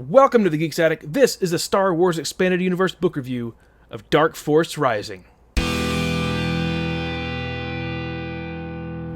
Welcome to the Geeks Attic. This is the Star Wars Expanded Universe book review of Dark Force Rising.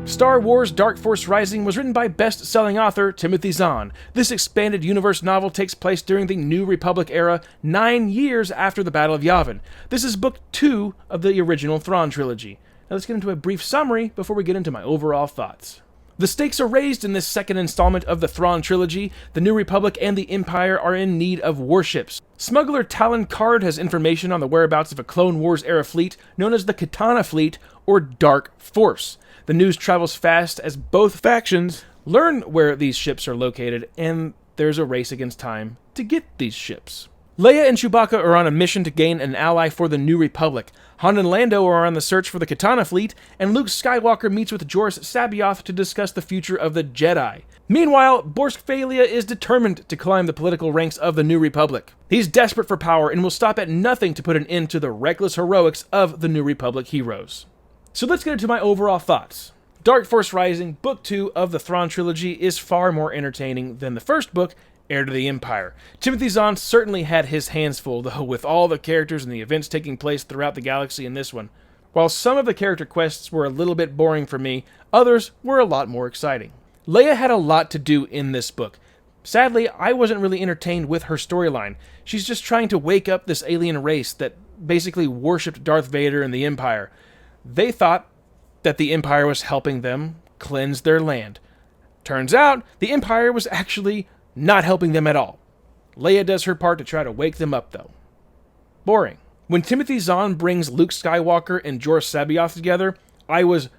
Star Wars Dark Force Rising was written by best-selling author Timothy Zahn. This expanded universe novel takes place during the New Republic era, 9 years after the Battle of Yavin. This is book 2 of the original Thrawn Trilogy. Now let's get into a brief summary before we get into my overall thoughts. The stakes are raised in this second installment of the Thrawn Trilogy. The New Republic and the Empire are in need of warships. Smuggler Talon Karrde has information on the whereabouts of a Clone Wars-era fleet known as the Katana Fleet, or Dark Force. The news travels fast as both factions learn where these ships are located, and there's a race against time to get these ships. Leia and Chewbacca are on a mission to gain an ally for the New Republic. Han and Lando are on the search for the Katana Fleet, and Luke Skywalker meets with Joruus C'baoth to discuss the future of the Jedi. Meanwhile, Borskfalia is determined to climb the political ranks of the New Republic. He's desperate for power and will stop at nothing to put an end to the reckless heroics of the New Republic heroes. So let's get into my overall thoughts. Dark Force Rising, Book 2 of the Thrawn Trilogy, is far more entertaining than the first book, Heir to the Empire. Timothy Zahn certainly had his hands full, though, with all the characters and the events taking place throughout the galaxy in this one. While some of the character quests were a little bit boring for me, others were a lot more exciting. Leia had a lot to do in this book. Sadly, I wasn't really entertained with her storyline. She's just trying to wake up this alien race that basically worshipped Darth Vader and the Empire. They thought that the Empire was helping them cleanse their land. Turns out, the Empire was actually not helping them at all. Leia does her part to try to wake them up, though. Boring. When Timothy Zahn brings Luke Skywalker and Joruus C'baoth together, I was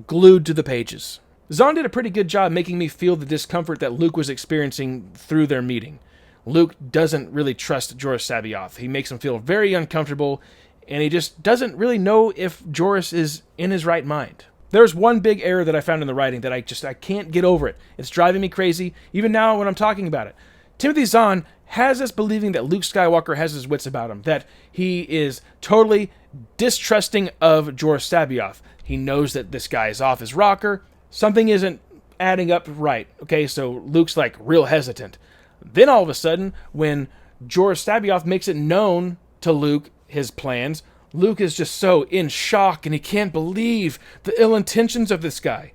glued to the pages. Zahn did a pretty good job making me feel the discomfort that Luke was experiencing through their meeting. Luke doesn't really trust Joruus C'baoth. He makes him feel very uncomfortable, and he just doesn't really know if Joruus is in his right mind. There's one big error that I found in the writing that I can't get over it. It's driving me crazy, even now when I'm talking about it. Timothy Zahn has us believing that Luke Skywalker has his wits about him, that he is totally distrusting of Joruus C'baoth. He knows that this guy is off his rocker. Something isn't adding up right. Okay, so Luke's like real hesitant. Then all of a sudden, when Joruus C'baoth makes it known to Luke his plans, Luke is just so in shock, and he can't believe the ill intentions of this guy.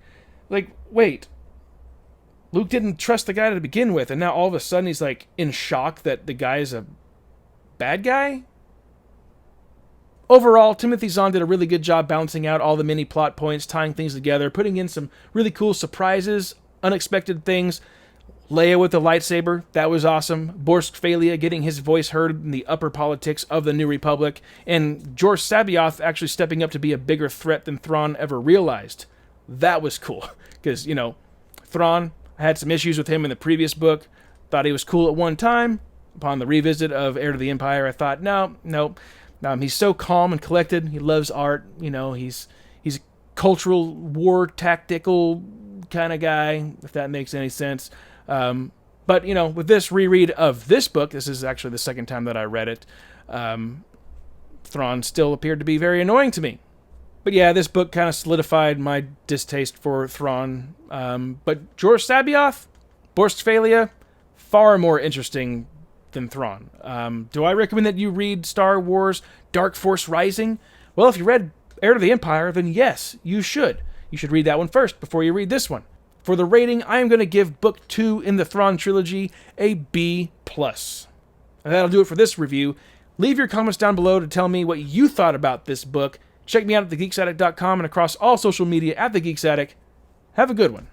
Like, wait. Luke didn't trust the guy to begin with, and now all of a sudden he's like in shock that the guy is a bad guy? Overall, Timothy Zahn did a really good job balancing out all the mini plot points, tying things together, putting in some really cool surprises, unexpected things. Leia with the lightsaber, that was awesome. Borskfalia getting his voice heard in the upper politics of the New Republic, and Joruus C'baoth actually stepping up to be a bigger threat than Thrawn ever realized. That was cool, because, Thrawn, I had some issues with him in the previous book, thought he was cool at one time. Upon the revisit of Heir to the Empire, I thought, no. He's so calm and collected, he loves art, he's a cultural, war, tactical kind of guy, if that makes any sense. But, with this reread of this book, this is actually the second time that I read it, Thrawn still appeared to be very annoying to me. But yeah, this book kind of solidified my distaste for Thrawn. But Joruus C'baoth, Borskfalia, far more interesting than Thrawn. Do I recommend that you read Star Wars Dark Force Rising? Well, if you read Heir to the Empire, then yes, you should. You should read that one first before you read this one. For the rating, I am going to give Book 2 in the Thrawn Trilogy a B+. And that'll do it for this review. Leave your comments down below to tell me what you thought about this book. Check me out at thegeeksaddict.com and across all social media at The Geeks Attic. Have a good one.